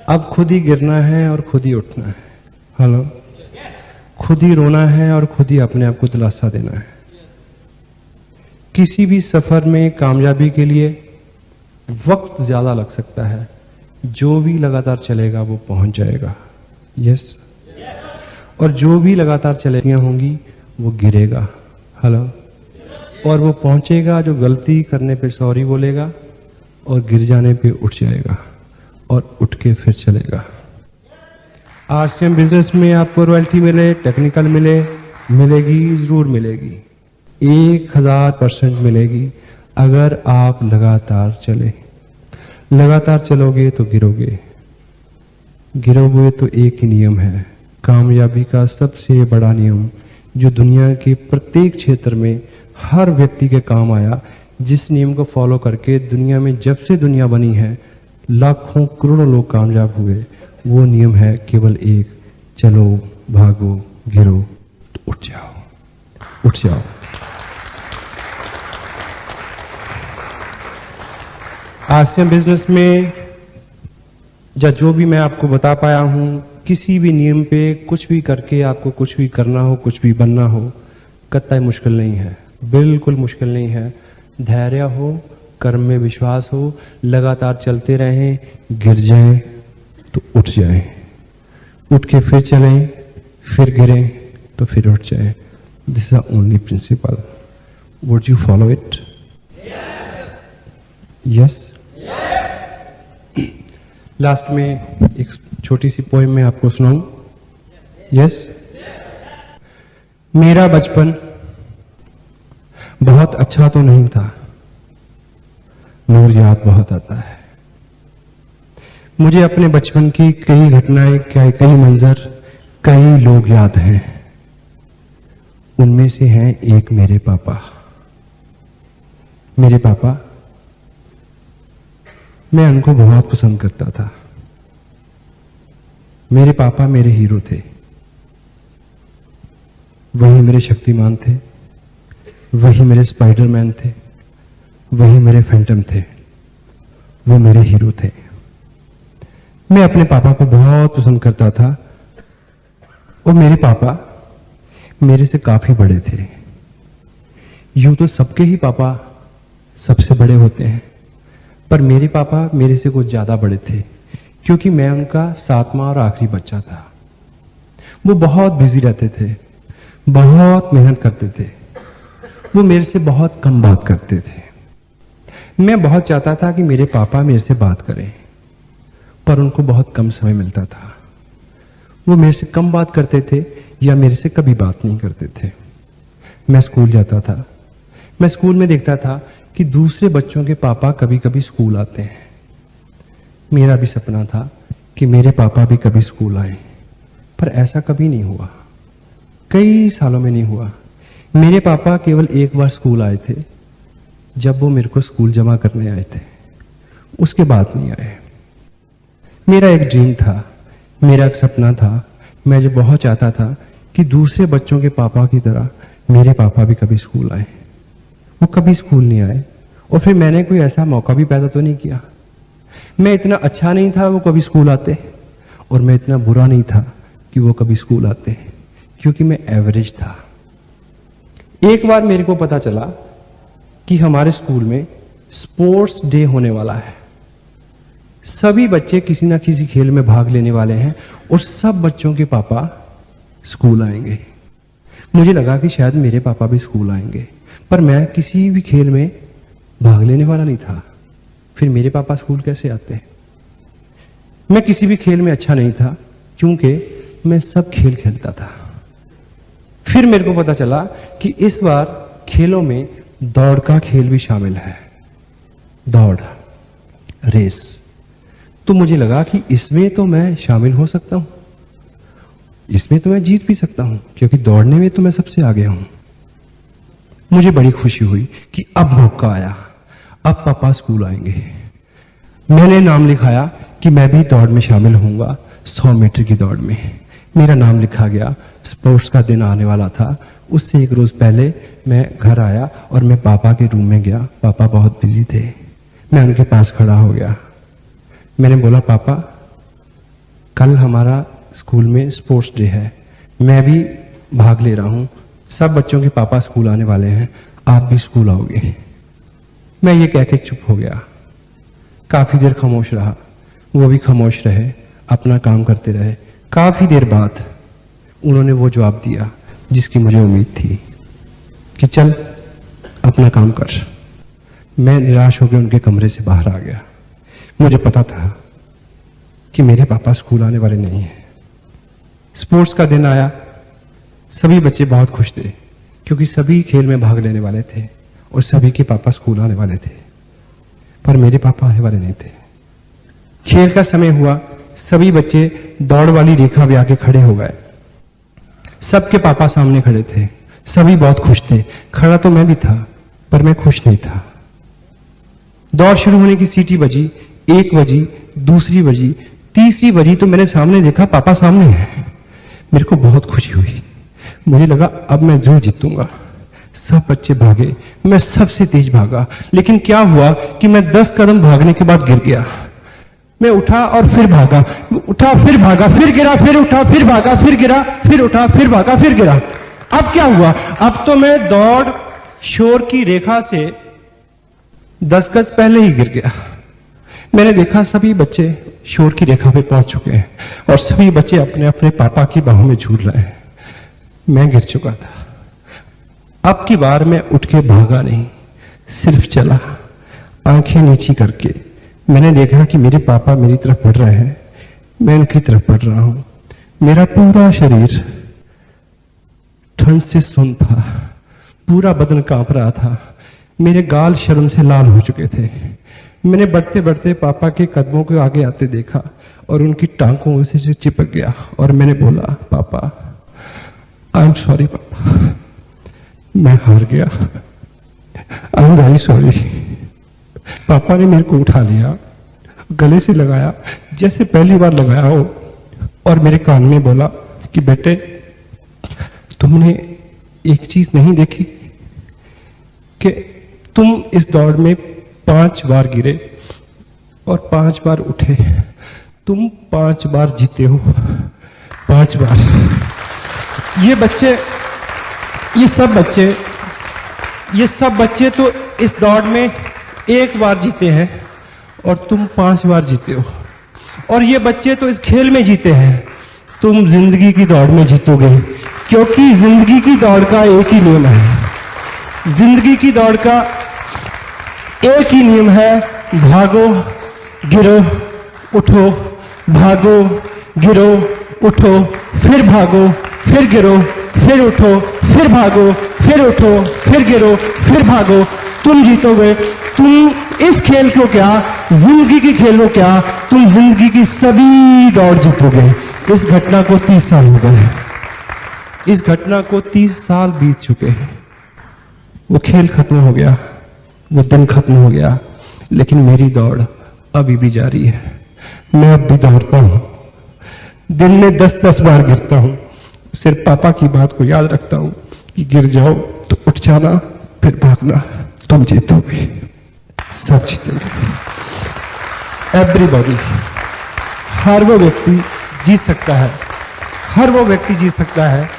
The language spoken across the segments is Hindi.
अब खुद ही गिरना है और खुद ही उठना है। हेलो, खुद ही रोना है और खुद ही अपने आप को दिलासा देना है। किसी भी सफर में कामयाबी के लिए वक्त ज्यादा लग सकता है, जो भी लगातार चलेगा वो पहुंच जाएगा। यस। और जो भी लगातार चलेगियां होंगी वो गिरेगा। हेलो। और वो पहुंचेगा जो गलती करने पे सॉरी बोलेगा और गिर जाने पे उठ जाएगा और उठ के फिर चलेगा। आरसीएम बिजनेस में आपको रॉयल्टी मिले, टेक्निकल मिले, मिलेगी, जरूर मिलेगी, 1000% मिलेगी अगर आप लगातार चले। लगातार चलोगे तो गिरोगे, गिरोगे तो एक ही नियम है, कामयाबी का सबसे बड़ा नियम जो दुनिया के प्रत्येक क्षेत्र में हर व्यक्ति के काम आया, जिस नियम को फॉलो करके दुनिया में जब से दुनिया बनी है लाखों करोड़ों लोग कामयाब हुए, वो नियम है केवल एक, चलो, भागो, गिरो तो उठ जाओ, उठ जाओ। आरसीएम बिजनेस में जो भी मैं आपको बता पाया हूं, किसी भी नियम पे कुछ भी करके आपको कुछ भी करना हो, कुछ भी बनना हो, कतई मुश्किल नहीं है, बिल्कुल मुश्किल नहीं है। धैर्य हो, कर्म में विश्वास हो, लगातार चलते रहें, गिर जाएं तो उठ जाएं, उठ के फिर चलें, फिर गिरें तो फिर उठ जाएं। This is the only principle. Would you follow it? Yes. Last में एक छोटी सी पोएम मैं आपको सुनाऊं। यस। मेरा बचपन बहुत अच्छा तो नहीं था, मगर याद बहुत आता है। मुझे अपने बचपन की कई घटनाएं, कई मंजर, कई लोग याद हैं। उनमें से हैं एक मेरे पापा। मेरे पापा, मैं उनको बहुत पसंद करता था। मेरे पापा मेरे हीरो थे, वही मेरे शक्तिमान थे, वही मेरे स्पाइडरमैन थे, वही मेरे फैंटम थे, वो मेरे हीरो थे। मैं अपने पापा को बहुत पसंद करता था और मेरे पापा मेरे से काफी बड़े थे। यूं तो सबके ही पापा सबसे बड़े होते हैं, पर मेरे पापा मेरे से कुछ ज्यादा बड़े थे, क्योंकि मैं उनका 7वां और आखिरी बच्चा था। वो बहुत बिजी रहते थे, बहुत मेहनत करते थे, वो मेरे से बहुत कम बात करते थे। मैं बहुत चाहता था कि मेरे पापा मेरे से बात करें, पर उनको बहुत कम समय मिलता था। वो मेरे से कम बात करते थे या मेरे से कभी बात नहीं करते थे। मैं स्कूल जाता था, मैं स्कूल में देखता था कि दूसरे बच्चों के पापा कभी कभी स्कूल आते हैं। मेरा भी सपना था कि मेरे पापा भी कभी स्कूल आए, पर ऐसा कभी नहीं हुआ, कई सालों में नहीं हुआ। मेरे पापा केवल एक बार स्कूल आए थे, जब वो मेरे को स्कूल जमा करने आए थे, उसके बाद नहीं आए। मेरा एक ड्रीम था, मेरा एक सपना था, मैं जो बहुत चाहता था कि दूसरे बच्चों के पापा की तरह मेरे पापा भी कभी स्कूल आए। वो कभी स्कूल नहीं आए, और फिर मैंने कोई ऐसा मौका भी पैदा तो नहीं किया। मैं इतना अच्छा नहीं था वो कभी स्कूल आते, और मैं इतना बुरा नहीं था कि वो कभी स्कूल आते, क्योंकि मैं एवरेज था। एक बार मेरे को पता चला कि हमारे स्कूल में स्पोर्ट्स डे होने वाला है। सभी बच्चे किसी ना किसी खेल में भाग लेने वाले हैं और सब बच्चों के पापा स्कूल आएंगे। मुझे लगा कि शायद मेरे पापा भी स्कूल आएंगे, पर मैं किसी भी खेल में भाग लेने वाला नहीं था। फिर मेरे पापा स्कूल कैसे आते? मैं किसी भी खेल में अच्छा नहीं था, क्योंकि मैं सब खेल खेलता था। फिर मेरे को पता चला कि इस बार खेलों में दौड़ का खेल भी शामिल है, दौड़, रेस। तो मुझे लगा कि इसमें तो मैं शामिल हो सकता हूं, इसमें तो मैं जीत भी सकता हूं, क्योंकि दौड़ने में तो मैं सबसे आगे हूं। मुझे बड़ी खुशी हुई कि अब मौका आया, अब पापा स्कूल आएंगे। मैंने नाम लिखाया कि मैं भी दौड़ में शामिल होऊंगा, 100 मीटर की दौड़ में। मेरा नाम लिखा गया। स्पोर्ट्स का दिन आने वाला था। उससे एक रोज पहले मैं घर आया और मैं पापा के रूम में गया। पापा बहुत बिजी थे। मैं उनके पास खड़ा हो गया। मैंने बोला, पापा कल हमारा स्कूल में स्पोर्ट्स डे है, मैं भी भाग ले रहा हूँ। सब बच्चों के पापा स्कूल आने वाले हैं, आप भी स्कूल आओगे। मैं ये कह के चुप हो गया। काफी देर खामोश रहा, वो भी खामोश रहे, अपना काम करते रहे। काफी देर बाद उन्होंने वो जवाब दिया जिसकी मुझे उम्मीद थी कि चल अपना काम कर। मैं निराश होकर उनके कमरे से बाहर आ गया। मुझे पता था कि मेरे पापा स्कूल आने वाले नहीं हैं। स्पोर्ट्स का दिन आया, सभी बच्चे बहुत खुश थे क्योंकि सभी खेल में भाग लेने वाले थे और सभी के पापा स्कूल आने वाले थे, पर मेरे पापा आने वाले नहीं थे। खेल का समय हुआ, सभी बच्चे दौड़ वाली रेखा पे आके खड़े हो गए। सबके पापा सामने खड़े थे, सभी बहुत खुश थे। खड़ा तो मैं भी था, पर मैं खुश नहीं था। दौड़ शुरू होने की सीटी बजी, 1 बजी, दूसरी बजी, तीसरी बजी तो मैंने सामने देखा पापा सामने हैं। मेरे को बहुत खुशी हुई। मुझे लगा अब मैं जरूर जीतूंगा। सब बच्चे भागे, मैं सबसे तेज भागा, लेकिन क्या हुआ कि मैं 10 कदम भागने के बाद गिर गया। मैं उठा और फिर भागा, उठा फिर भागा, फिर गिरा, फिर उठा, फिर भागा, फिर गिरा, फिर उठा, फिर भागा, फिर गिरा। अब क्या हुआ? अब तो मैं दौड़ शोर की रेखा से 10 गज पहले ही गिर गया। मैंने देखा सभी बच्चे शोर की रेखा पे पहुंच चुके हैं और सभी बच्चे अपने अपने पापा की बाहों में झूल रहे हैं। मैं गिर चुका था। अब की बार मैं उठ के भागा नहीं, सिर्फ चला। आंखें नीची करके मैंने देखा कि मेरे पापा मेरी तरफ बढ़ रहे हैं, मैं उनकी तरफ बढ़ रहा हूं। मेरा पूरा शरीर ठंड से सुन्न था, पूरा बदन कांप रहा था, मेरे गाल शर्म से लाल हो चुके थे। मैंने बढ़ते बढ़ते पापा के कदमों को आगे आते देखा और उनकी टांगों से चिपक गया और मैंने बोला, पापा आई एम सॉरी पापा, मैं हार गया, आई एम वेरी सॉरी। पापा ने मेरे को उठा लिया, गले से लगाया जैसे पहली बार लगाया हो और मेरे कान में बोला कि बेटे तुमने एक चीज नहीं देखी कि तुम इस दौड़ में 5 बार गिरे और 5 बार उठे, तुम 5 बार जीते हो, 5 बार। ये सब बच्चे तो इस दौड़ में 1 बार जीते हैं और तुम 5 बार जीते हो। और ये बच्चे तो इस खेल में जीते हैं, तुम जिंदगी की दौड़ में जीतोगे, क्योंकि जिंदगी की दौड़ का एक ही नियम है। जिंदगी की दौड़ का एक ही नियम है, भागो गिरो उठो, भागो गिरो उठो, फिर भागो, फिर गिरो, फिर उठो, फिर भागो, फिर उठो, फिर गिरो, फिर भागो। तुम जीतोगे। तुम इस खेल को क्या, जिंदगी की खेल को क्या, तुम जिंदगी की सभी दौड़ जीतोगे। इस घटना को 30 साल हो गए, इस घटना को 30 साल बीत चुके हैं। वो खेल खत्म हो गया, वो दिन खत्म हो गया, लेकिन मेरी दौड़ अभी भी जारी है। मैं अब भी दौड़ता हूं, दिन में 10-10 बार गिरता हूं, सिर्फ पापा की बात को याद रखता हूं कि गिर जाओ तो उठ जाना, फिर भागना, तुम जीतोगे, सब जीतेंगे। एवरीबॉडी, हर वो व्यक्ति जीत सकता है, हर वो व्यक्ति जीत सकता है,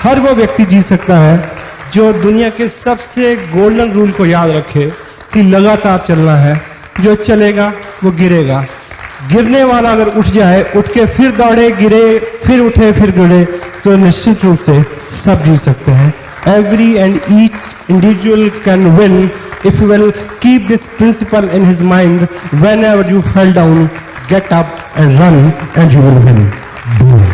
हर वो व्यक्ति जीत सकता है जो दुनिया के सबसे गोल्डन रूल को याद रखे कि लगातार चलना है। जो चलेगा वो गिरेगा। गिरने वाला अगर उठ जाए, उठ के फिर दौड़े, गिरे, फिर उठे, फिर गिरे, तो निश्चित रूप से सब जीत सकते हैं। Every and each individual can win if you will keep this principle in his mind. Whenever you fall down, get up and run and you will win. Boom.